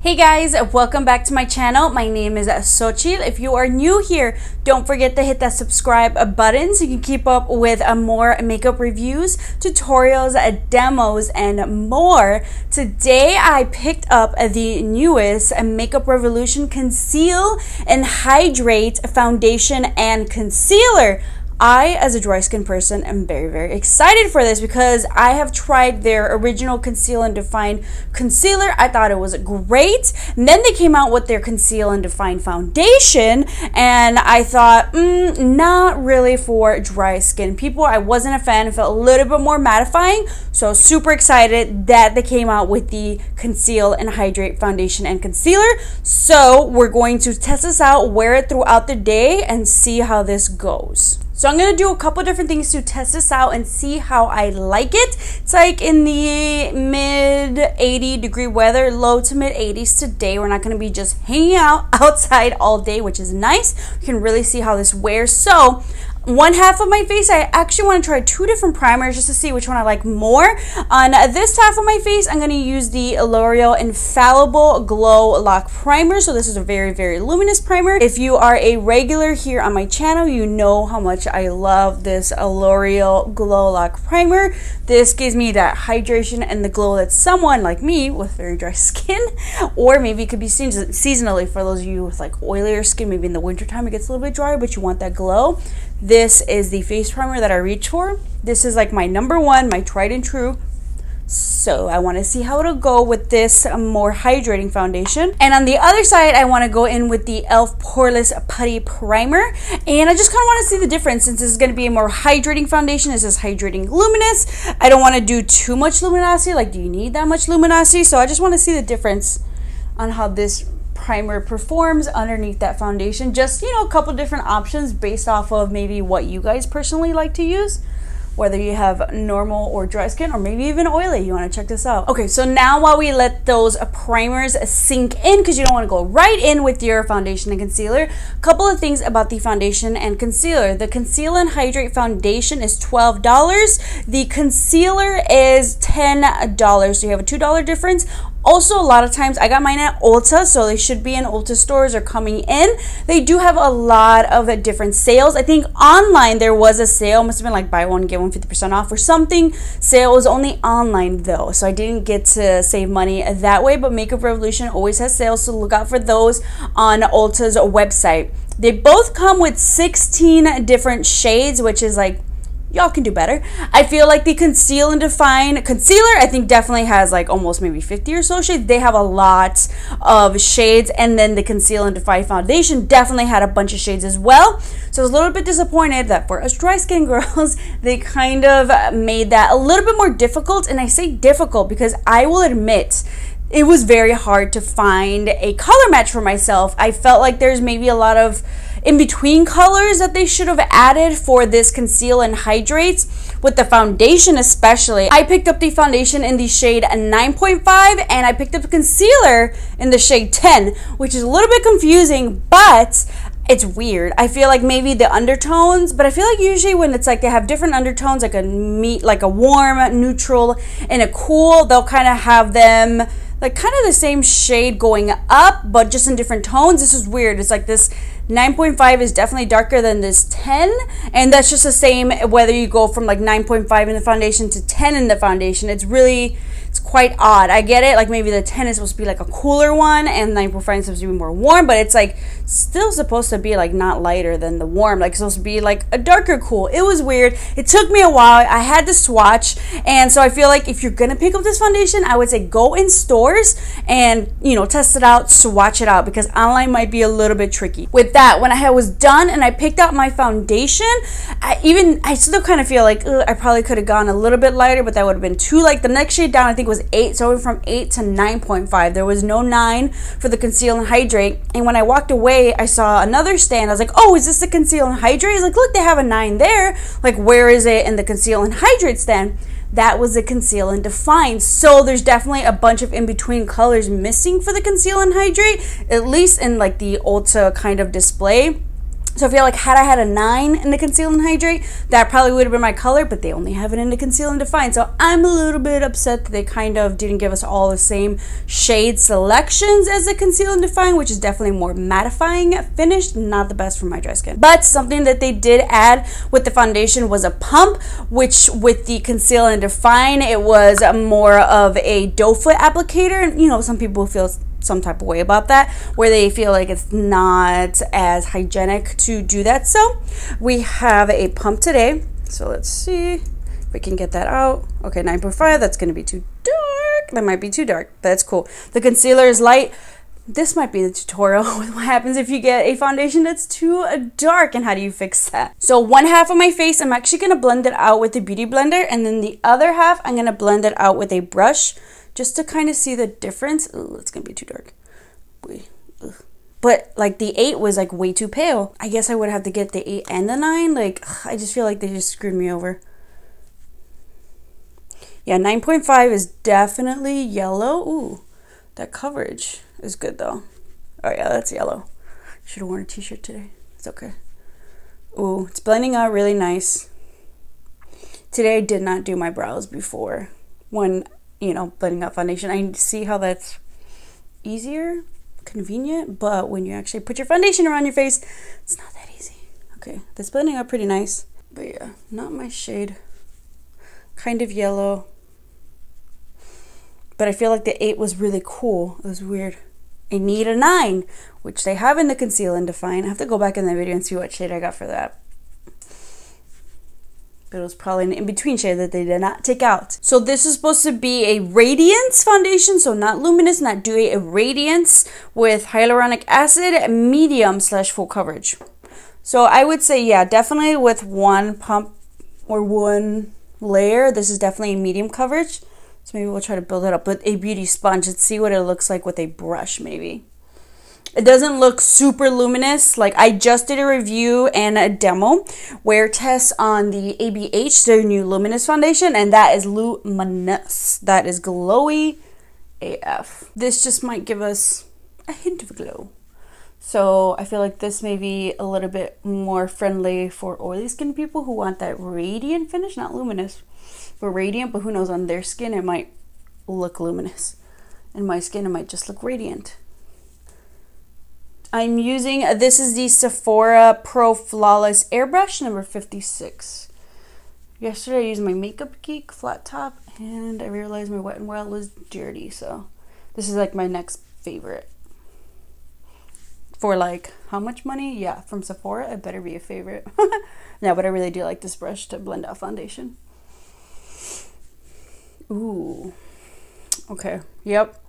Hey guys, welcome back to my channel. My name is Xochitl. If you are new here, don't forget to hit that subscribe button so you can keep up with more makeup reviews, tutorials, demos, and more. Today I picked up the newest Makeup Revolution Conceal and Hydrate Foundation and Concealer. I, as a dry skin person, am very excited for this because I have tried their original Conceal and Define concealer. I thought it was great. And then they came out with their Conceal and Define foundation, and I thought, not really for dry skin people. I wasn't a fan. It felt a little bit more mattifying. So super excited that they came out with the Conceal and Hydrate foundation and concealer. So we're going to test this out, wear it throughout the day, and see how this goes. So I'm going to do a couple different things to test this out and see how I like it. It's like in the mid 80 degree weather, low to mid 80s today. We're not going to be just hanging out outside all day, which is nice. You can really see how this wears. So one half of my face, I actually want to try two different primers just to see which one I like more. On this half of my face, I'm going to use the L'Oreal Infallible Glow Lock Primer. So this is a very luminous primer. If you are a regular here on my channel, you know how much I love this L'Oreal Glow Lock Primer. This gives me that hydration and the glow that someone like me with very dry skin, or maybe it could be seasonally for those of you with like oilier skin. Maybe in the wintertime it gets a little bit drier, but you want that glow. This is the face primer that I reach for. This is like my number one, my tried and true. So I want to see how it'll go with this more hydrating foundation. And on the other side, I want to go in with the E.L.F. Poreless Putty Primer. And I just kind of want to see the difference since this is going to be a more hydrating foundation. This is hydrating luminous. I don't want to do too much luminosity. Like, do you need that much luminosity? So I just want to see the difference on how this primer performs underneath that foundation. Just, you know, a couple different options based off of maybe what you guys personally like to use, whether you have normal or dry skin, or maybe even oily. You want to check this out. Okay, so now while we let those primers sink in, because you don't want to go right in with your foundation and concealer, a couple of things about the foundation and concealer. The Conceal and Hydrate foundation is $12. The concealer is $10. So you have a $2 difference. Also, a lot of times, I got mine at Ulta, so they should be in Ulta stores or coming in. They do have a lot of different sales. I think online there was a sale. Must have been like buy one, get one 50% off or something. Sale was only online though, so I didn't get to save money that way. But Makeup Revolution always has sales, so look out for those on Ulta's website. They both come with 16 different shades, which is like, y'all can do better. I feel like the Conceal and Define concealer, I think definitely has like almost maybe 50 or so shades. They have a lot of shades. And then the Conceal and Define foundation definitely had a bunch of shades as well. So I was a little bit disappointed that for us dry skin girls, they kind of made that a little bit more difficult. And I say difficult because I will admit, it was very hard to find a color match for myself. I felt like there's maybe a lot of in-between colors that they should have added for this Conceal and Hydrate. With the foundation especially, I picked up the foundation in the shade 9.5 and I picked up the concealer in the shade 10, which is a little bit confusing, but it's weird. I feel like maybe the undertones, but I feel like usually when it's like they have different undertones, like a warm, neutral, and a cool, they'll kind of have them like kind of the same shade going up, but just in different tones. This is weird. It's like this 9.5 is definitely darker than this 10, and that's just the same whether you go from like 9.5 in the foundation to 10 in the foundation. It's quite odd. I get it, like maybe the 10 is supposed to be like a cooler one and 9.5 is supposed to be more warm, but it's like still supposed to be like not lighter than the warm, like it's supposed to be like a darker cool. It was weird. It took me a while. I had to swatch, and so I feel like if you're gonna pick up this foundation, I would say go in stores and, you know, test it out, swatch it out, because online might be a little bit tricky. With that, when I was done and I picked out my foundation, I still kind of feel like I probably could have gone a little bit lighter, but that would have been too, like the next shade down I think was 8, so I went from 8 to 9.5. There was no 9 for the Conceal and Hydrate, and when I walked away I saw another stand. I was like, oh, is this the Conceal and Hydrate? I was like, look, they have a 9 there. Like, where is it in the Conceal and Hydrate stand? That was the Conceal and Define. So there's definitely a bunch of in-between colors missing for the Conceal and Hydrate, at least in like the Ulta kind of display. So I feel like had I had a 9 in the Conceal and Hydrate, that probably would have been my color, but they only have it in the Conceal and Define. So I'm a little bit upset that they kind of didn't give us all the same shade selections as the Conceal and Define, which is definitely more mattifying finish. Not the best for my dry skin. But something that they did add with the foundation was a pump, which with the Conceal and Define, it was more of a doe foot applicator. And you know, some people feel some type of way about that, where they feel like it's not as hygienic to do that. So we have a pump today, so let's see if we can get that out. Okay, 9.5. That's going to be too dark. That might be too dark, but that's cool. The concealer is light. This might be the tutorial with what happens if you get a foundation that's too dark and how do you fix that. So one half of my face, I'm actually going to blend it out with the Beauty Blender, and then the other half I'm going to blend it out with a brush, just to kind of see the difference. Ooh, it's gonna be too dark. But like the 8 was like way too pale. I guess I would have to get the 8 and the 9. Like, I just feel like they just screwed me over. Yeah, 9.5 is definitely yellow. Ooh, that coverage is good though. Oh yeah, that's yellow. Should have worn a t-shirt today. It's okay. Ooh, it's blending out really nice. Today I did not do my brows before when, you know, blending out foundation. I see how that's easier, convenient, but when you actually put your foundation around your face, it's not that easy. Okay, that's blending out pretty nice. But yeah, not my shade. Kind of yellow. But I feel like the 8 was really cool. It was weird. I need a 9, which they have in the Conceal and Define. I have to go back in the video and see what shade I got for that. But it was probably an in-between shade that they did not take out. So this is supposed to be a radiance foundation, so not luminous, not dewy, a radiance with hyaluronic acid, medium / full coverage. So I would say, yeah, definitely with one pump or one layer, this is definitely a medium coverage. So maybe we'll try to build it up with a beauty sponge. Let's see what it looks like with a brush maybe. It doesn't look super luminous. Like, I just did a review and a demo wear test on the ABH, their new luminous foundation, and that is luminous. That is glowy AF. This just might give us a hint of glow. So I feel like this may be a little bit more friendly for oily skin people who want that radiant finish, not luminous, but radiant. But who knows, on their skin it might look luminous. In my skin it might just look radiant. I'm using, this is the Sephora Pro Flawless Airbrush number 56. Yesterday I used my Makeup Geek flat top and I realized my Wet n Wild was dirty, so this is like my next favorite. For like, how much money? Yeah, from Sephora, it better be a favorite. No, but I really do like this brush to blend out foundation. Ooh. Okay, yep.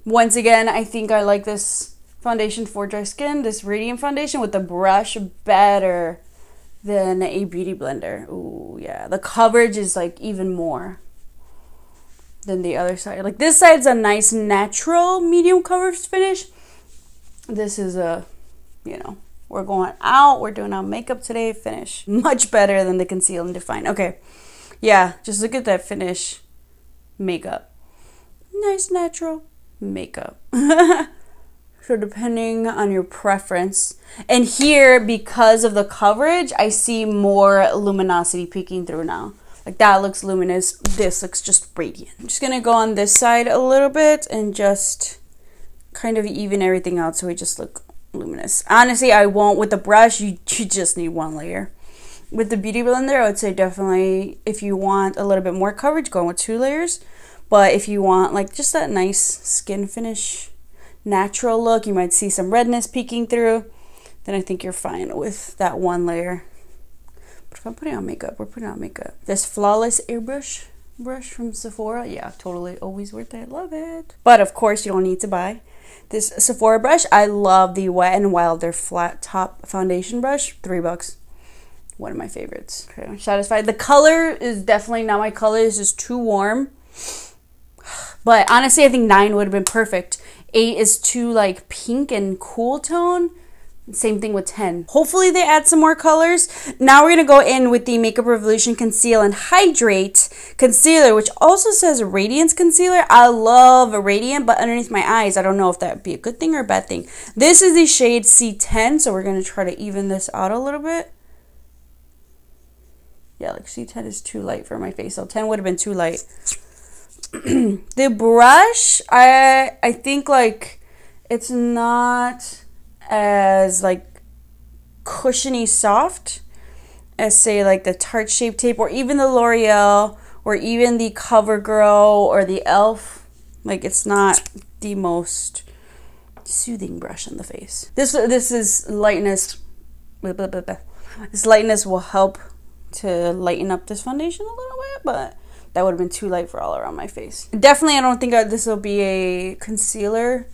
Once again, I think I like this foundation for dry skin, this radiant foundation with the brush, better than a beauty blender. Ooh, yeah, the coverage is like even more than the other side. Like, this side's a nice natural medium coverage finish. This is a, you know, we're going out, we're doing our makeup today finish. Much better than the Conceal and Define. Okay, yeah, just look at that finish. Makeup, nice natural makeup. So depending on your preference. And here, because of the coverage, I see more luminosity peeking through now. Like, that looks luminous. This looks just radiant. I'm just going to go on this side a little bit and just kind of even everything out so we just look luminous. Honestly, I won't. With the brush, you just need one layer. With the Beauty Blender, I would say definitely if you want a little bit more coverage, go with 2 layers. But if you want like just that nice skin finish, natural look, you might see some redness peeking through, then I think you're fine with that 1 layer. But if I'm putting on makeup, we're putting on makeup. This Flawless Airbrush brush from Sephora, yeah, totally always worth it. Love it. But of course, you don't need to buy this Sephora brush. I love the Wet n Wild, their flat top foundation brush. $3. One of my favorites. Okay, I'm satisfied. The color is definitely not my color. This is too warm. But honestly, I think 9 would have been perfect. 8 is too like pink and cool tone. Same thing with 10. Hopefully they add some more colors. Now we're going to go in with the Makeup Revolution Conceal and Hydrate Concealer, which also says Radiance Concealer. I love a Radiant, but underneath my eyes, I don't know if that would be a good thing or a bad thing. This is the shade C10, so we're going to try to even this out a little bit. Yeah, like C10 is too light for my face, so 10 would have been too light. The brush, I think like it's not as like cushiony soft as say like the Tarte Shape Tape or even the L'Oreal or even the CoverGirl or the E.L.F. Like it's not the most soothing brush on the face. This is lightness. This lightness will help to lighten up this foundation a little bit, but that would have been too light for all around my face. Definitely, I don't think this will be a concealer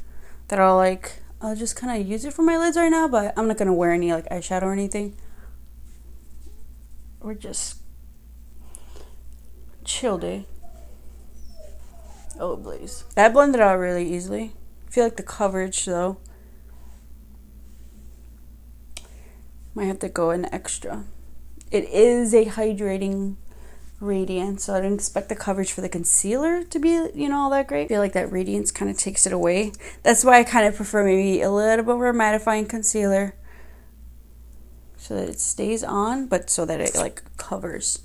that I'll just kind of use it for my lids right now, but I'm not going to wear any like eyeshadow or anything. We're just chill day. Oh, please. That blended out really easily. I feel like the coverage, though, might have to go in extra. It is a hydrating radiance, so I didn't expect the coverage for the concealer to be, you know, all that great. I feel like that radiance kind of takes it away. That's why I kind of prefer maybe a little bit more mattifying concealer so that it stays on, but so that it like covers.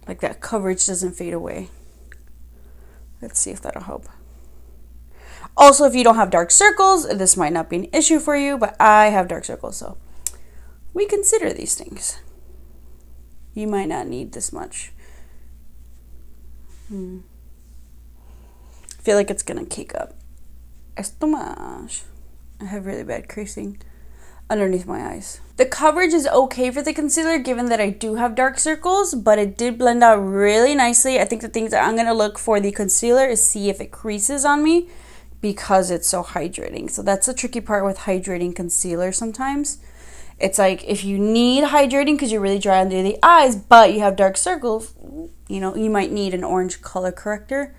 Like that coverage doesn't fade away. Let's see if that'll help. Also, if you don't have dark circles, this might not be an issue for you, but I have dark circles, so we consider these things. You might not need this much. I feel like it's gonna cake up. Esto más. I have really bad creasing underneath my eyes. The coverage is okay for the concealer given that I do have dark circles, but it did blend out really nicely. I think the things that I'm gonna look for the concealer is see if it creases on me because it's so hydrating. So that's the tricky part with hydrating concealer sometimes. It's like if you need hydrating because you're really dry under the eyes, but you have dark circles, you know, you might need an orange color corrector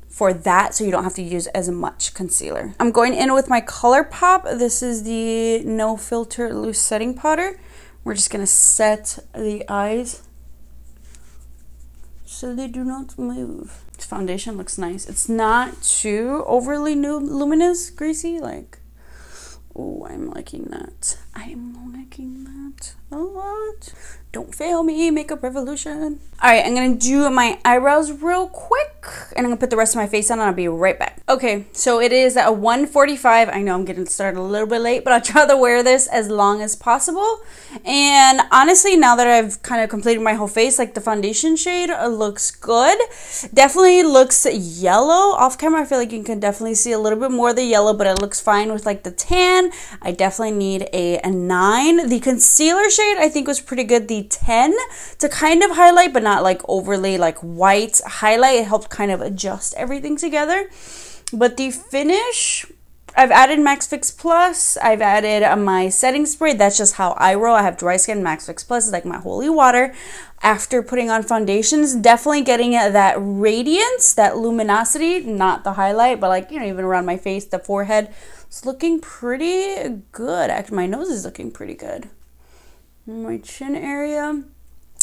for that so you don't have to use as much concealer. I'm going in with my ColourPop. This is the No Filter Loose Setting Powder. We're just going to set the eyes so they do not move. This foundation looks nice. It's not too overly luminous, greasy, like, oh, I'm liking that. I'm liking that a lot. Don't fail me, Makeup Revolution. All right, I'm gonna do my eyebrows real quick and I'm gonna put the rest of my face on and I'll be right back. Okay, so it is at 1:45. I know I'm getting started a little bit late, but I'll try to wear this as long as possible. And honestly, now that I've kind of completed my whole face, like the foundation shade looks good. Definitely looks yellow. Off camera, I feel like you can definitely see a little bit more of the yellow, but it looks fine with like the tan. I definitely need a 9. The concealer shade I think was pretty good. The 10 to kind of highlight, but not like overly like white highlight. It helped kind of adjust everything together. But the finish, I've added Max Fix Plus. I've added my setting spray. That's just how I roll. I have dry skin. Max Fix Plus is like my holy water after putting on foundations. Definitely getting that radiance, that luminosity, not the highlight, but like, you know, even around my face, the forehead. It's looking pretty good. Actually, my nose is looking pretty good. My chin area,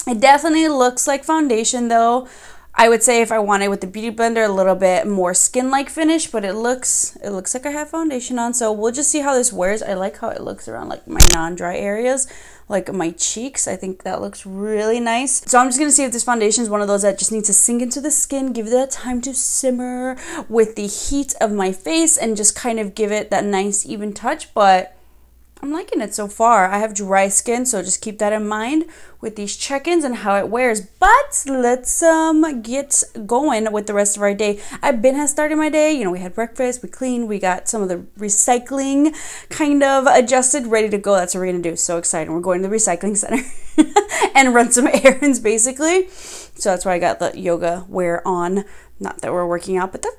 it definitely looks like foundation though. I would say if I wanted with the Beauty Blender a little bit more skin-like finish, but it looks like I have foundation on, so we'll just see how this wears. I like how it looks around like my non-dry areas, like my cheeks. I think that looks really nice. So I'm just gonna see if this foundation is one of those that just needs to sink into the skin, give it that time to simmer with the heat of my face and just kind of give it that nice even touch, but I'm liking it so far. I have dry skin, so just keep that in mind with these check-ins and how it wears. But let's get going with the rest of our day. I've been started my day. You know, we had breakfast, we cleaned, we got some of the recycling kind of adjusted, ready to go. That's what we're gonna do. So excited. We're going to the recycling center and run some errands basically. So that's why I got the yoga wear on. Not that we're working out, but that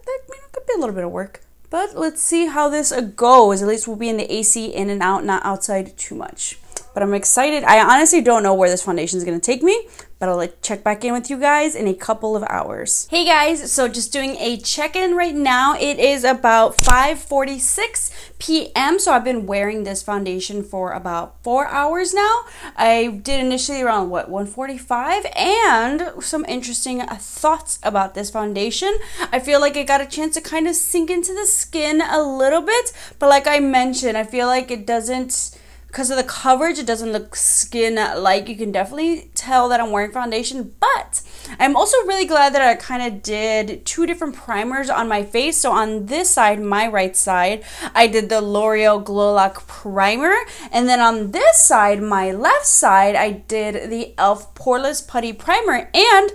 could be a little bit of work. But let's see how this goes. At least we'll be in the AC, in and out, not outside too much. But I'm excited. I honestly don't know where this foundation is going to take me, but I'll check back in with you guys in a couple of hours. Hey guys, so just doing a check-in right now. It is about 5:46 p.m. So I've been wearing this foundation for about 4 hours now. I did initially around what, 1:45, and some interesting thoughts about this foundation. I feel like it got a chance to kind of sink into the skin a little bit, but like I mentioned, I feel like it doesn't, because of the coverage, it doesn't look skin-like. You can definitely tell that I'm wearing foundation, but I'm also really glad that I kind of did 2 different primers on my face. So on this side, my right side, I did the L'Oreal Glow Lock Primer, and then on this side, my left side, I did the E.L.F. Poreless Putty Primer. And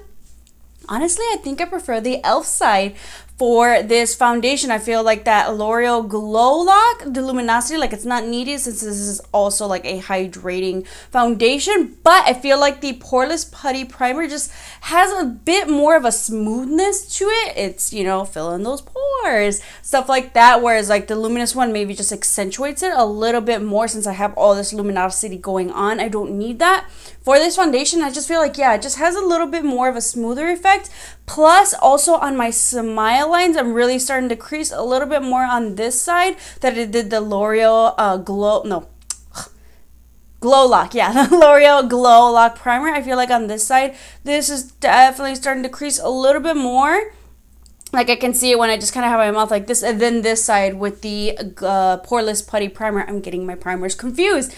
honestly, I think I prefer the E.L.F. side for this foundation. I feel like that L'Oreal Glow Lock, the luminosity, like it's not needed since this is also like a hydrating foundation, but I feel like the Poreless Putty Primer just has a bit more of a smoothness to it. It's, you know, fill in those pores, stuff like that, whereas like the luminous one maybe just accentuates it a little bit more. Since I have all this luminosity going on, I don't need that. For this foundation, I just feel like, yeah, it just has a little bit more of a smoother effect. Plus, also on my smile lines, I'm really starting to crease a little bit more on this side that I did the L'Oreal Glow Lock. Yeah, the L'Oreal Glow Lock Primer. I feel like on this side, this is definitely starting to crease a little bit more. Like I can see it when I just kind of have my mouth like this, and then this side with the Poreless Putty Primer. I'm getting my primers confused.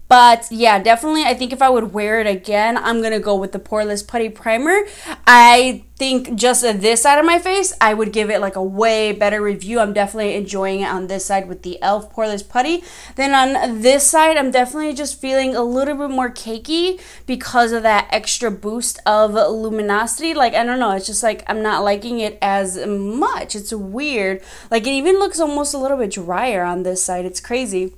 But yeah, definitely, I think if I would wear it again, I'm going to go with the Poreless Putty Primer. I think just this side of my face, I would give it like a way better review. I'm definitely enjoying it on this side with the E.L.F. Poreless Putty. Then on this side, I'm definitely just feeling a little bit more cakey because of that extra boost of luminosity. Like, I don't know, it's just like I'm not liking it as much. It's weird. Like, it even looks almost a little bit drier on this side. It's crazy.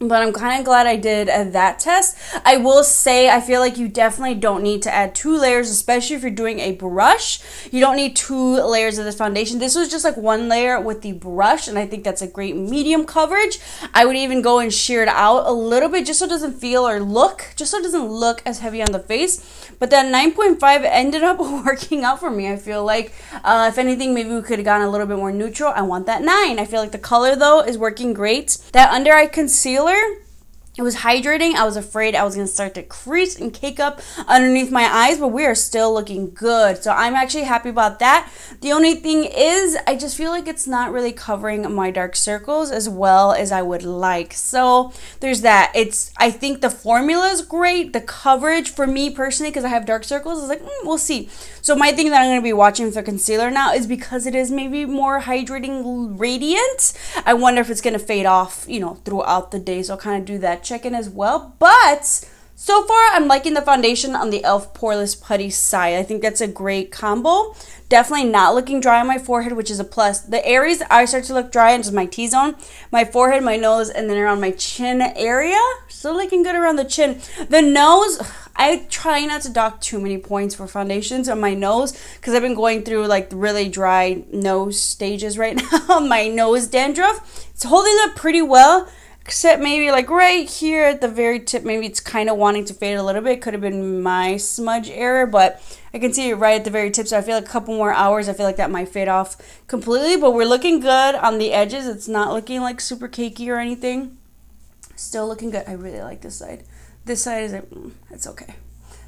But I'm kind of glad I did that test. I will say, I feel like you definitely don't need to add 2 layers, especially if you're doing a brush. You don't need 2 layers of this foundation. This was just like 1 layer with the brush, and I think that's a great medium coverage. I would even go and shear it out a little bit just so it doesn't feel or look, just so it doesn't look as heavy on the face. But that 9.5 ended up working out for me. I feel like, if anything, maybe we could have gone a little bit more neutral. I want that 9. I feel like the color, though, is working great. That under eye concealer, it was hydrating. I was afraid I was going to start to crease and cake up underneath my eyes, but we are still looking good. So I'm actually happy about that. The only thing is, I just feel like it's not really covering my dark circles as well as I would like. So there's that. I think the formula is great. The coverage for me personally, because I have dark circles, is like, we'll see. So my thing that I'm going to be watching for concealer now is because it is maybe more hydrating radiant. I wonder if it's going to fade off, you know, throughout the day. So I'll kind of do that check-in as well. But so far, I'm liking the foundation on the E.L.F. Poreless Putty side. I think that's a great combo. Definitely not looking dry on my forehead, which is a plus. The areas I start to look dry is my T-zone, my forehead, my nose, and then around my chin area. Still looking good around the chin. The nose, I try not to dock too many points for foundations on my nose because I've been going through like really dry nose stages right now. My nose dandruff. It's holding up pretty well. Except maybe like right here at the very tip, maybe it's kind of wanting to fade a little bit. Could have been my smudge error, but I can see it right at the very tip. So I feel like a couple more hours, I feel like that might fade off completely. But we're looking good on the edges. It's not looking like super cakey or anything. Still looking good. I really like this side. This side is like, it's okay.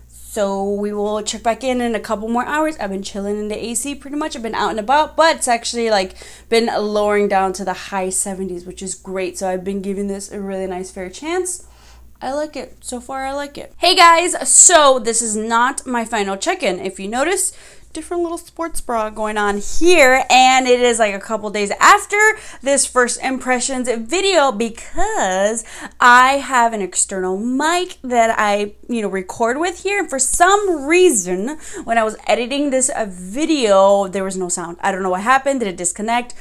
So we will check back in a couple more hours. I've been chilling in the AC pretty much. I've been out and about, but it's actually like been lowering down to the high 70s, which is great. So I've been giving this a really nice fair chance. I like it. So far, I like it. Hey guys, so this is not my final check-in. If you notice, different little sports bra going on here, and it is like a couple days after this first impressions video because I have an external mic that I record with here, and for some reason when I was editing this video there was no sound. I don't know what happened. Did it disconnect?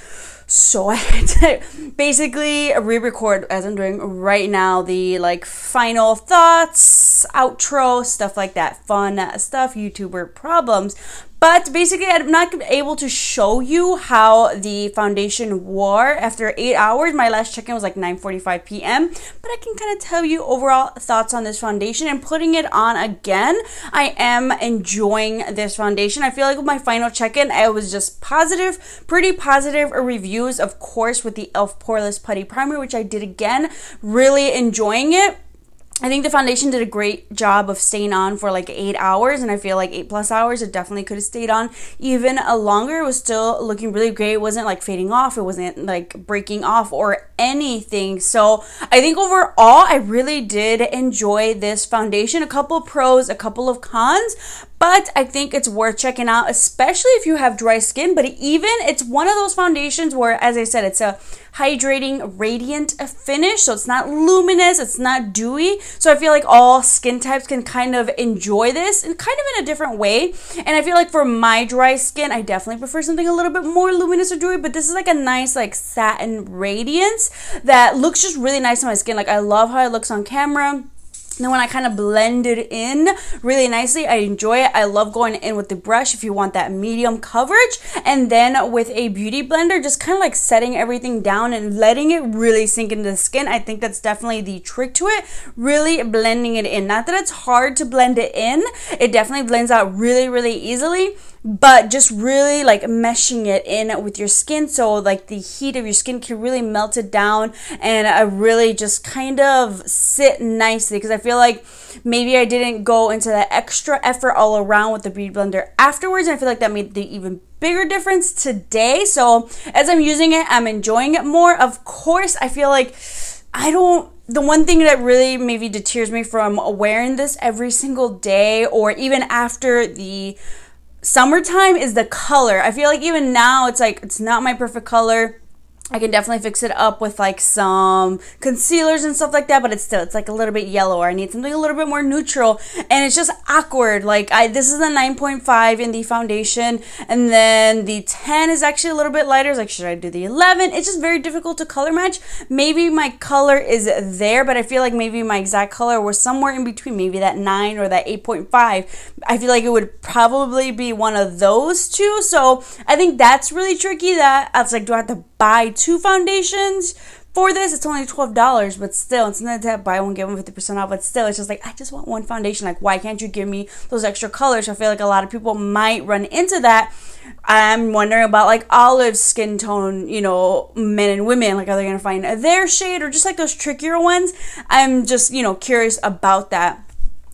So I had to basically re-record, as I'm doing right now, the like final thoughts, outro, stuff like that, fun stuff, YouTuber problems. But basically, I'm not able to show you how the foundation wore after 8 hours. My last check-in was like 9:45 p.m. But I can kind of tell you overall thoughts on this foundation. And putting it on again, I am enjoying this foundation. I feel like with my final check-in, I was just positive, pretty positive reviews, of course, with the E.L.F. Poreless Putty Primer, which I did again. Really enjoying it. I think the foundation did a great job of staying on for like 8 hours, and I feel like 8+ hours. It definitely could have stayed on even longer. It was still looking really great. It wasn't like fading off. It wasn't like breaking off or anything. So I think overall, I really did enjoy this foundation. A couple of pros, a couple of cons, but I think it's worth checking out, especially if you have dry skin. But even it's one of those foundations where, as I said, it's a hydrating, radiant finish. So it's not luminous, it's not dewy. So I feel like all skin types can kind of enjoy this and kind of in a different way. And I feel like for my dry skin, I definitely prefer something a little bit more luminous or dewy, but this is like a nice like satin radiance that looks just really nice on my skin. Like I love how it looks on camera. And then when I kind of blend it in really nicely, I enjoy it. I love going in with the brush if you want that medium coverage. And then with a beauty blender, just kind of like setting everything down and letting it really sink into the skin. I think that's definitely the trick to it. Really blending it in. Not that it's hard to blend it in. It definitely blends out really, really easily. But just really like meshing it in with your skin, so like the heat of your skin can really melt it down and really just kind of sit nicely, because I feel like maybe I didn't go into that extra effort all around with the beauty blender afterwards, and I feel like that made the even bigger difference today. So as I'm using it, I'm enjoying it more. Of course, I feel like the one thing that really maybe deters me from wearing this every single day or even after the summertime is the color. I feel like even now it's like it's not my perfect color. I can definitely fix it up with like some concealers and stuff like that, but it's like a little bit yellower. I need something a little bit more neutral, and it's just awkward. Like this is a 9.5 in the foundation, and then the 10 is actually a little bit lighter. It's like, should I do the 11? It's just very difficult to color match. Maybe my color is there, but I feel like maybe my exact color was somewhere in between, maybe that 9 or that 8.5. I feel like it would probably be one of those two. So I think that's really tricky. That I was like, do I have to buy 2 foundations for this? It's only $12, but still, it's not that buy one get one 50% off, but still, it's just like, I just want one foundation. Like, why can't you give me those extra colors? I feel like a lot of people might run into that. I'm wondering about like olive skin tone, you know, men and women, like are they gonna find their shade or just like those trickier ones? I'm just, you know, curious about that.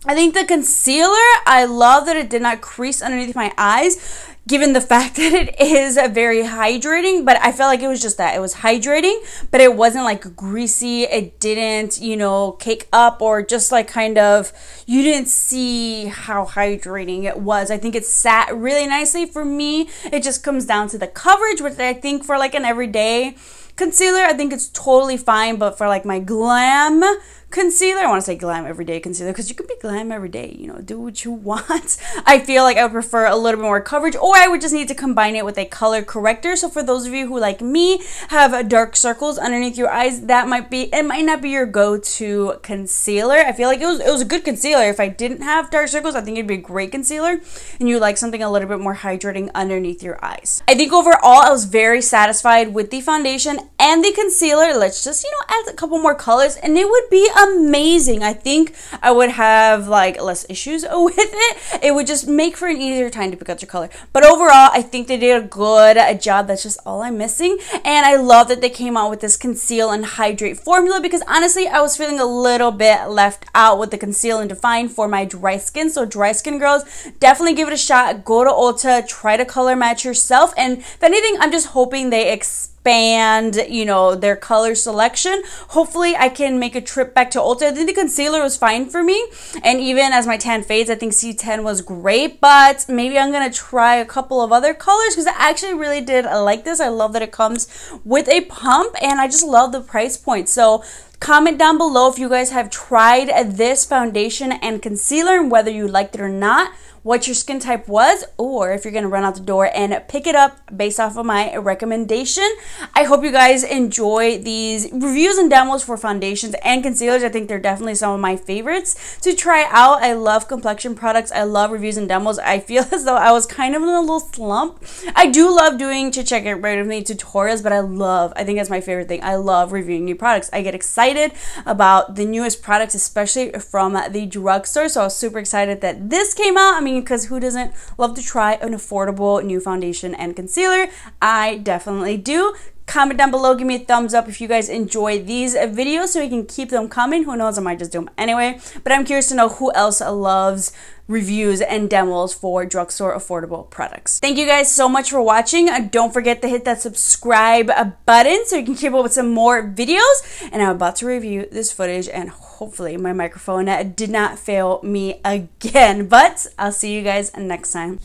I think the concealer, I love that it did not crease underneath my eyes, given the fact that it is very hydrating, but I felt like it was just that. It was hydrating, but it wasn't like greasy. It didn't, you know, cake up or just like kind of, you didn't see how hydrating it was. I think it sat really nicely for me. It just comes down to the coverage, which I think for like an everyday concealer, I think it's totally fine, but for like my glam concealer, I want to say glam everyday concealer because you can be glam every day, you know, do what you want. I feel like I would prefer a little bit more coverage, or I would just need to combine it with a color corrector. So for those of you who, like me, have dark circles underneath your eyes, that might be, it might not be your go-to concealer. I feel like it was a good concealer. If I didn't have dark circles, I think it'd be a great concealer, and you like something a little bit more hydrating underneath your eyes. I think overall I was very satisfied with the foundation and the concealer. Let's just, you know, add a couple more colors and it would be amazing. I think I would have like less issues with it. It would just make for an easier time to pick out your color. But overall, I think they did a good job. That's just all I'm missing. And I love that they came out with this Conceal and Hydrate formula, because honestly, I was feeling a little bit left out with the Conceal and Define for my dry skin. So dry skin girls, definitely give it a shot. Go to Ulta, try to color match yourself. And if anything, I'm just hoping they expand, you know, their color selection. Hopefully I can make a trip back to Ulta. I think the concealer was fine for me, and even as my tan fades, I think C10 was great, but maybe I'm gonna try a couple of other colors because I actually really did like this. I love that it comes with a pump, and I just love the price point. So comment down below if you guys have tried this foundation and concealer and whether you liked it or not. what your skin type was, or if you're gonna run out the door and pick it up based off of my recommendation. I hope you guys enjoy these reviews and demos for foundations and concealers. I think they're definitely some of my favorites to try out. I love complexion products. I love reviews and demos. I feel as though I was kind of in a little slump. I do love doing chit chat get ready with me tutorials, but I think that's my favorite thing. I love reviewing new products. I get excited about the newest products, especially from the drugstore. So I was super excited that this came out. I mean, because who doesn't love to try an affordable new foundation and concealer? I definitely do. Comment down below, give me a thumbs up if you guys enjoy these videos so we can keep them coming. Who knows, I might just do them anyway. But I'm curious to know who else loves reviews and demos for drugstore affordable products. Thank you guys so much for watching. Don't forget to hit that subscribe button so you can keep up with some more videos. And I'm about to review this footage, and hopefully my microphone did not fail me again. But I'll see you guys next time.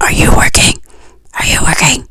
Are you working? Are you working?